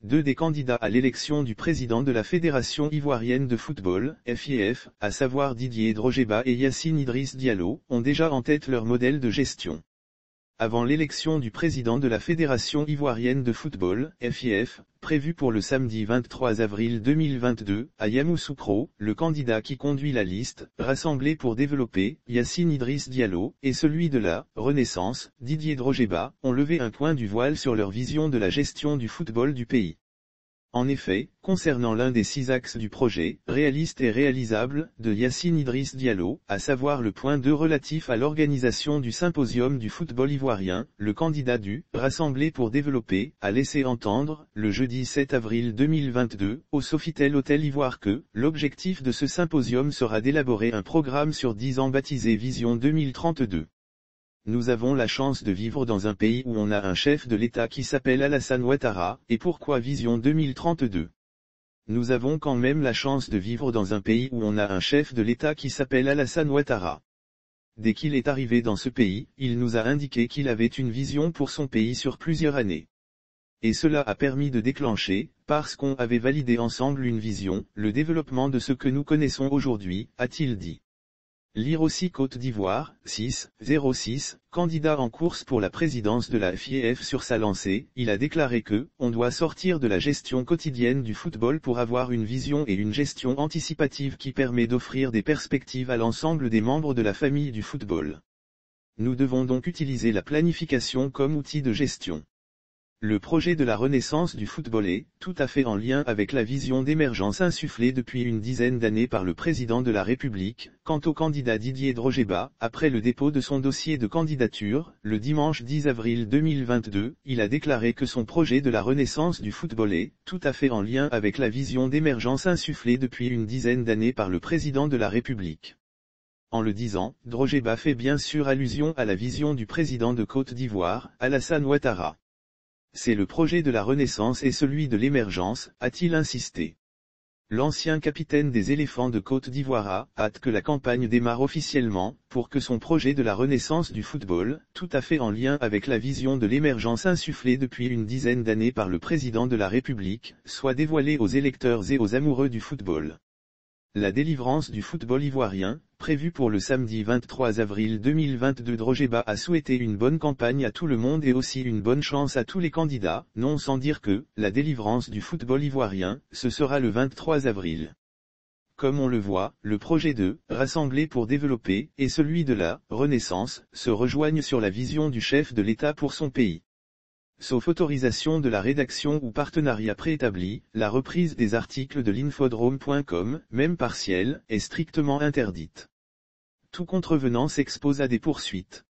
deux des candidats à l'élection du président de la Fédération ivoirienne de football, FIF, à savoir Didier Drogeba et Yacine Idriss Diallo, ont déjà en tête leur modèle de gestion. Avant l'élection du président de la Fédération ivoirienne de football, FIF, prévue pour le samedi 23 avril 2022, à Yamoussoukro, le candidat qui conduit la liste, rassemblée pour développer, Yacine Idriss Diallo, et celui de la Renaissance, Didier Drogeba, ont levé un point du voile sur leur vision de la gestion du football du pays. En effet, concernant l'un des 6 axes du projet, réaliste et réalisable, de Yacine Idriss Diallo, à savoir le point 2 relatif à l'organisation du symposium du football ivoirien, le candidat du « Rassemblé pour développer » a laissé entendre, le jeudi 7 avril 2022, au Sofitel Hôtel Ivoire que, l'objectif de ce symposium sera d'élaborer un programme sur 10 ans baptisé Vision 2032. Nous avons la chance de vivre dans un pays où on a un chef de l'État qui s'appelle Alassane Ouattara, et pourquoi Vision 2032 ? Nous avons quand même la chance de vivre dans un pays où on a un chef de l'État qui s'appelle Alassane Ouattara. Dès qu'il est arrivé dans ce pays, il nous a indiqué qu'il avait une vision pour son pays sur plusieurs années. Et cela a permis de déclencher, parce qu'on avait validé ensemble une vision, le développement de ce que nous connaissons aujourd'hui, a-t-il dit. Lire aussi Côte d'Ivoire, 6-06, candidat en course pour la présidence de la FIF sur sa lancée, il a déclaré que, on doit sortir de la gestion quotidienne du football pour avoir une vision et une gestion anticipative qui permet d'offrir des perspectives à l'ensemble des membres de la famille du football. Nous devons donc utiliser la planification comme outil de gestion. Le projet de la renaissance du football est, tout à fait en lien avec la vision d'émergence insufflée depuis une dizaine d'années par le président de la République. Quant au candidat Didier Drogeba, après le dépôt de son dossier de candidature, le dimanche 10 avril 2022, il a déclaré que son projet de la renaissance du football est, tout à fait en lien avec la vision d'émergence insufflée depuis une dizaine d'années par le président de la République. En le disant, Drogeba fait bien sûr allusion à la vision du président de Côte d'Ivoire, Alassane Ouattara. C'est le projet de la Renaissance et celui de l'émergence, a-t-il insisté. L'ancien capitaine des éléphants de Côte d'Ivoire a hâte que la campagne démarre officiellement, pour que son projet de la renaissance du football, tout à fait en lien avec la vision de l'émergence insufflée depuis une dizaine d'années par le président de la République, soit dévoilé aux électeurs et aux amoureux du football. La délivrance du football ivoirien, prévue pour le samedi 23 avril 2022. Drogeba a souhaité une bonne campagne à tout le monde et aussi une bonne chance à tous les candidats, non sans dire que, la délivrance du football ivoirien, ce sera le 23 avril. Comme on le voit, le projet de « Rassembler pour développer » et celui de la « Renaissance » se rejoignent sur la vision du chef de l'État pour son pays. Sauf autorisation de la rédaction ou partenariat préétabli, la reprise des articles de l'infodrome.com, même partielle, est strictement interdite. Tout contrevenant s'expose à des poursuites.